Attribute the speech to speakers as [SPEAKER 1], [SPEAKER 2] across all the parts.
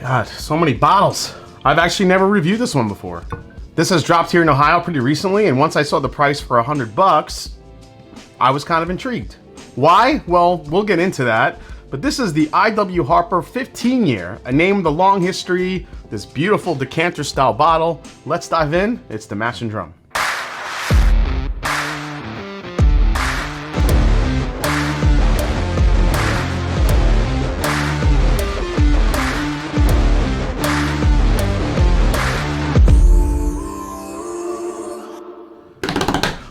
[SPEAKER 1] God, so many bottles. I've actually never reviewed this one before. This has dropped here in Ohio pretty recently, and once I saw the price for $100, I was kind of intrigued. Why? Well, we'll get into that. But this is the I.W. Harper 15-year, a name with a long history, this beautiful decanter-style bottle. Let's dive in. It's the Mash and Drum.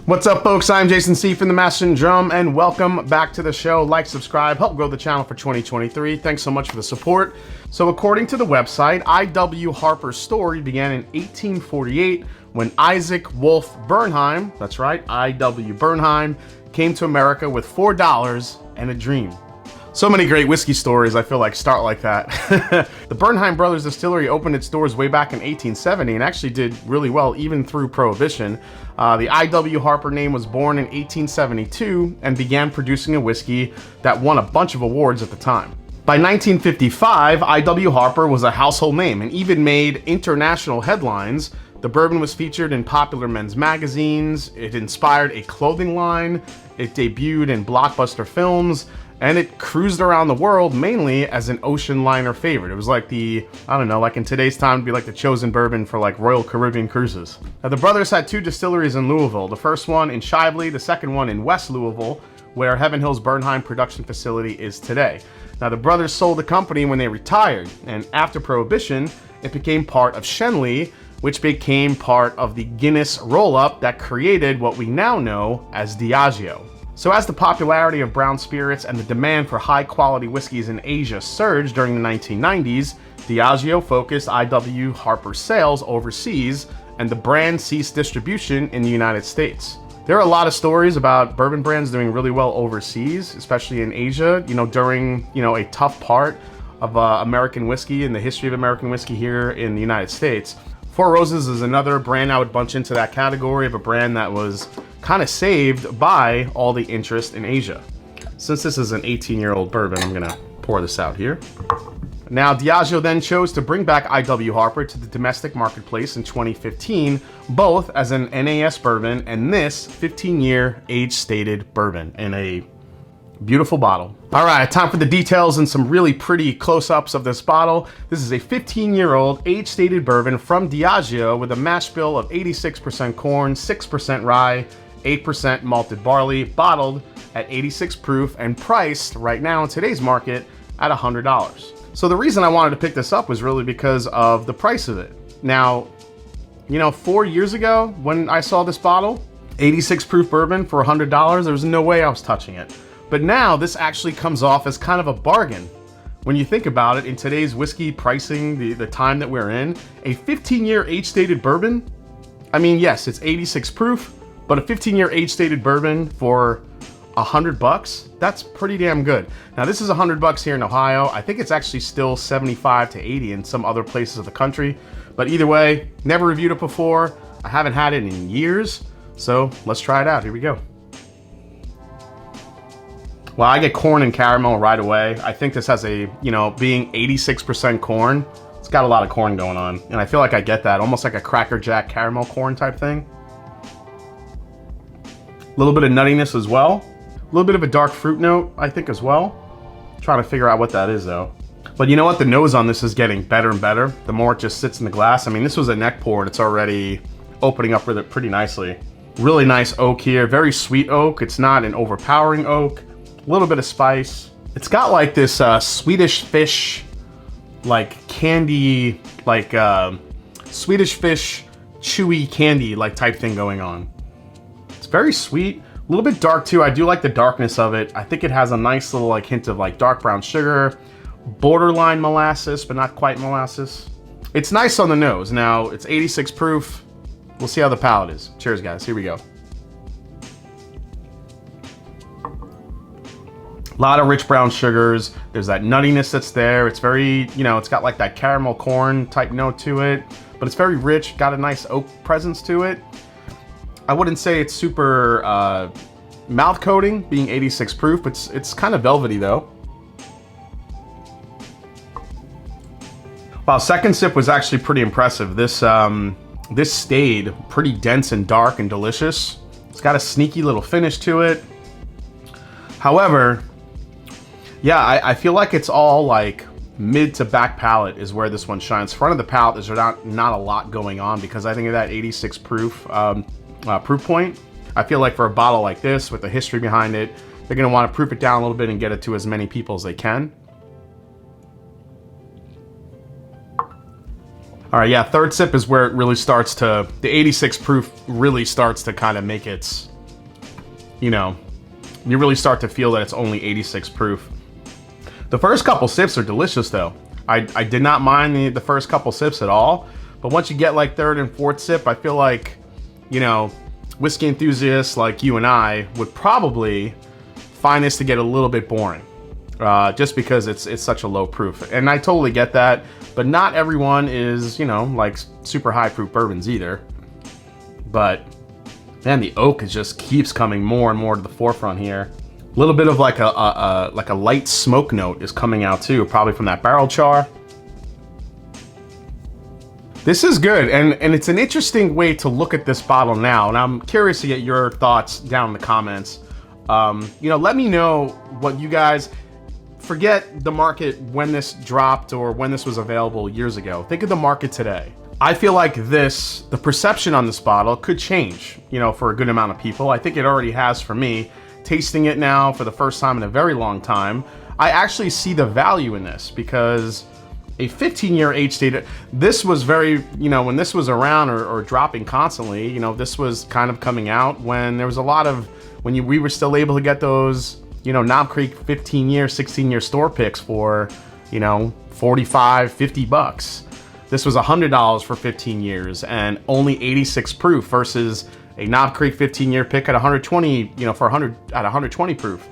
[SPEAKER 1] What's up, folks? I'm Jason C. from the Mash and Drum, and welcome back to the show. Like, subscribe, help grow the channel for 2023. Thanks so much for the support. So according to the website, I.W. Harper's story began in 1848 when Isaac Wolf Bernheim, that's right, I.W. Bernheim, came to America with $4 and a dream. So many great whiskey stories, I feel like, start like that. The Bernheim Brothers Distillery opened its doors way back in 1870 and actually did really well even through Prohibition. The I.W. Harper name was born in 1872 and began producing a whiskey that won a bunch of awards at the time. By 1955, I.W. Harper was a household name and even made international headlines. The bourbon was featured in popular men's magazines, it inspired a clothing line, it debuted in blockbuster films, and it cruised around the world mainly as an ocean liner favorite. It was like the, I don't know, like in today's time, it'd be like the chosen bourbon for like Royal Caribbean cruises. Now, the brothers had two distilleries in Louisville, the first one in Shively, the second one in West Louisville, where Heaven Hills Bernheim production facility is today. Now, the brothers sold the company when they retired, and after Prohibition, it became part of Schenley, which became part of the Guinness roll-up that created what we now know as Diageo. So as the popularity of brown spirits and the demand for high-quality whiskeys in Asia surged during the 1990s, Diageo focused I.W. Harper's sales overseas, and the brand ceased distribution in the United States. There are a lot of stories about bourbon brands doing really well overseas, especially in Asia, during, a tough part of American whiskey and the history of American whiskey here in the United States. Four Roses is another brand I would bunch into that category of a brand that was kind of saved by all the interest in Asia. Since this is an 18-year-old bourbon, I'm gonna pour this out here. Now, Diageo then chose to bring back I.W. Harper to the domestic marketplace in 2015, both as an NAS bourbon and this 15-year age-stated bourbon in a beautiful bottle. All right, time for the details and some really pretty close-ups of this bottle. This is a 15-year-old age-stated bourbon from Diageo with a mash bill of 86% corn, 6% rye, 8% malted barley, bottled at 86 proof and priced right now in today's market at $100. So the reason I wanted to pick this up was really because of the price of it. Now, 4 years ago when I saw this bottle, 86 proof bourbon for $100, there was no way I was touching it. But now this actually comes off as kind of a bargain. When you think about it, in today's whiskey pricing, the time that we're in, a 15-year age-stated bourbon, I mean, yes, it's 86 proof, but a 15-year age-stated bourbon for $100, that's pretty damn good. Now, this is $100 here in Ohio. I think it's actually still 75 to 80 in some other places of the country. But either way, never reviewed it before. I haven't had it in years, so let's try it out. Here we go. Well, I get corn and caramel right away. I think this has a, being 86% corn, it's got a lot of corn going on. And I feel like I get that, almost like a Cracker Jack caramel corn type thing. A little bit of nuttiness as well. A little bit of a dark fruit note, I think, as well. Trying to figure out what that is, though. But you know what? The nose on this is getting better and better the more it just sits in the glass. I mean, this was a neck pour and it's already opening up with it pretty nicely. Really nice oak here. Very sweet oak. It's not an overpowering oak. A little bit of spice. It's got like this Swedish fish, like candy, like Swedish fish chewy candy like type thing going on. It's very sweet. A little bit dark too. I do like the darkness of it. I think it has a nice little like hint of like dark brown sugar, borderline molasses, but not quite molasses. It's nice on the nose. Now, it's 86 proof. We'll see how the palate is. Cheers, guys. Here we go. A lot of rich brown sugars. There's that nuttiness that's there. It's very, it's got like that caramel corn type note to it, but it's very rich. Got a nice oak presence to it. I wouldn't say it's super mouth coating, being 86 proof, but it's kind of velvety though. Wow, second sip was actually pretty impressive. This stayed pretty dense and dark and delicious. It's got a sneaky little finish to it. However, yeah, I feel like it's all like mid to back palate is where this one shines. Front of the palate, there's not a lot going on because I think of that 86 proof proof point. I feel like for a bottle like this with the history behind it, they're gonna want to proof it down a little bit and get it to as many people as they can. All right, yeah, third sip is where it really starts to, the 86 proof really starts to kind of make its, you know, you really start to feel that it's only 86 proof. The first couple sips are delicious though. I did not mind the first couple sips at all, but once you get like third and fourth sip, I feel like, you know, whiskey enthusiasts like you and I would probably find this to get a little bit boring. Just because it's such a low proof. And I totally get that, but not everyone is, you know, like super high proof bourbons either. But man, the oak just keeps coming more and more to the forefront here. A little bit of like a light smoke note is coming out too, probably from that barrel char. This is good, and it's an interesting way to look at this bottle now, and I'm curious to get your thoughts down in the comments. You know, let me know what you guys, forget the market when this dropped or when this was available years ago. Think of the market today. I feel like the perception on this bottle could change, you know, for a good amount of people. I think it already has for me. Tasting it now for the first time in a very long time, I actually see the value in this because a 15-year age data, this was very, you know, when this was around or dropping constantly, you know, this was kind of coming out when there was a lot of, we were still able to get those, you know, Knob Creek 15-year, 16-year store picks for, you know, 45, 50 bucks. This was $100 for 15 years and only 86 proof versus a Knob Creek 15-year pick at 120, you know, for 100 at 120 proof.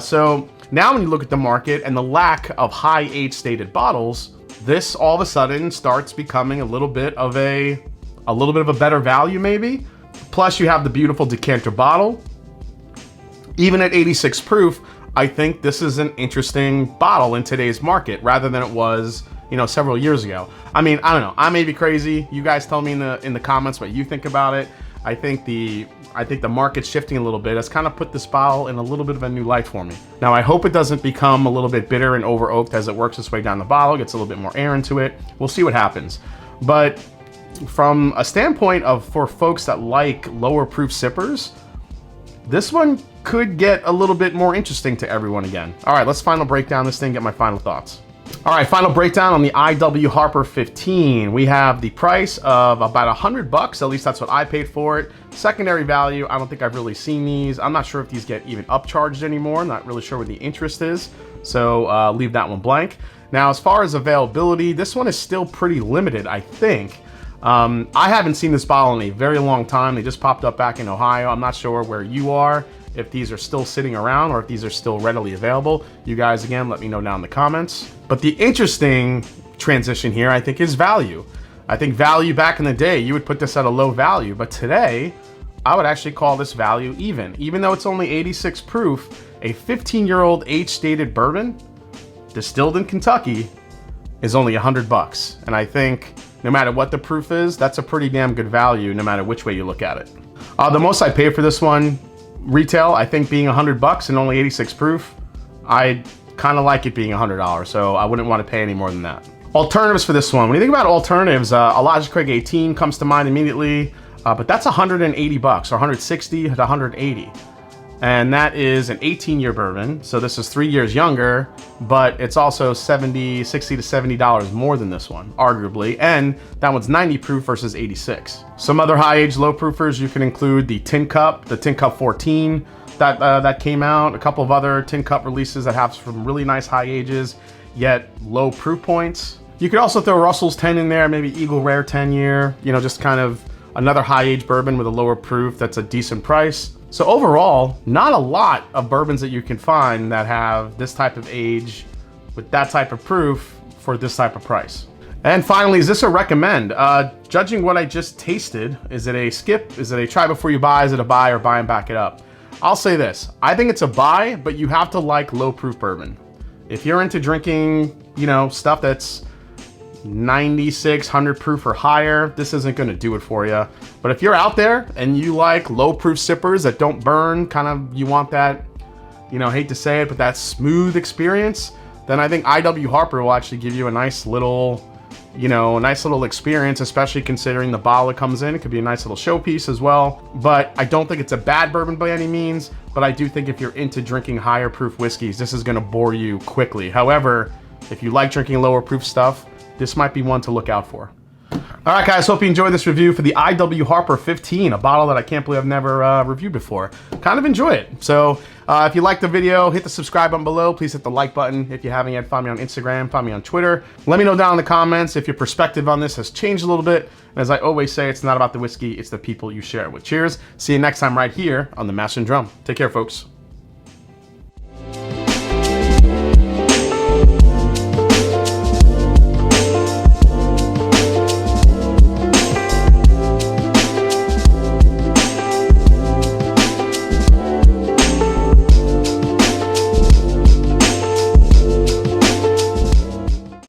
[SPEAKER 1] So now when you look at the market and the lack of high age stated bottles, this all of a sudden starts becoming a little bit of a better value maybe. Plus you have the beautiful decanter bottle. Even at 86 proof, I think this is an interesting bottle in today's market rather than it was, you know, several years ago. I mean, I don't know. I may be crazy. You guys tell me in the comments what you think about it. I think the market's shifting a little bit. It's kind of put this bottle in a little bit of a new light for me. Now, I hope it doesn't become a little bit bitter and over oaked as it works its way down the bottle, gets a little bit more air into it. We'll see what happens. But from a standpoint of for folks that like lower proof sippers, this one could get a little bit more interesting to everyone again. All right, let's final break down this thing, get my final thoughts. All right, final breakdown on the IW Harper 15. We have the price of about $100, at least that's what I paid for it. Secondary value, I don't think I've really seen these. I'm not sure if these get even upcharged anymore. I'm not really sure what the interest is, so leave that one blank. Now, as far as availability, this one is still pretty limited, I think. I haven't seen this bottle in a very long time. They just popped up back in Ohio. I'm not sure where you are, if these are still sitting around or if these are still readily available. You guys, again, let me know down in the comments. But the interesting transition here, I think, is value. I think value back in the day, you would put this at a low value, but today, I would actually call this value even though it's only 86 proof, a 15-year-old age-stated bourbon distilled in Kentucky is only $100. And I think no matter what the proof is, that's a pretty damn good value no matter which way you look at it. The most I paid for this one, retail, I think being $100 and only 86 proof, I kind of like it being $100, so I wouldn't want to pay any more than that. Alternatives for this one. When you think about alternatives, Elijah Craig 18 comes to mind immediately, but that's $180 or 160 to 180. And that is an 18-year bourbon, so this is 3 years younger, but it's also $60 to $70 more than this one, arguably, and that one's 90 proof versus 86. Some other high-age low proofers, you can include the Tin Cup, the Tin Cup 14 that came out, a couple of other Tin Cup releases that have some really nice high ages, yet low proof points. You could also throw Russell's 10 in there, maybe Eagle Rare 10-year, you know, just kind of another high-age bourbon with a lower proof that's a decent price. So overall, not a lot of bourbons that you can find that have this type of age with that type of proof for this type of price. And finally, is this a recommend? Judging what I just tasted, is it a skip? Is it a try before you buy? Is it a buy or buy and back it up? I'll say this, I think it's a buy, but you have to like low proof bourbon. If you're into drinking, you know, stuff that's 96, 100 proof or higher, this isn't gonna do it for you. But if you're out there and you like low proof sippers that don't burn, kind of, you want that, you know, hate to say it, but that smooth experience, then I think IW Harper will actually give you a nice little, you know, a nice little experience, especially considering the bottle it comes in. It could be a nice little showpiece as well. But I don't think it's a bad bourbon by any means, but I do think if you're into drinking higher proof whiskeys, this is gonna bore you quickly. However, if you like drinking lower proof stuff, this might be one to look out for. All right, guys, hope you enjoyed this review for the IW Harper 15, a bottle that I can't believe I've never reviewed before. Kind of enjoy it. So if you liked the video, hit the subscribe button below. Please hit the like button. If you haven't yet, find me on Instagram, find me on Twitter. Let me know down in the comments if your perspective on this has changed a little bit. And as I always say, it's not about the whiskey, it's the people you share it with. Cheers. See you next time right here on the Master and Drum. Take care, folks.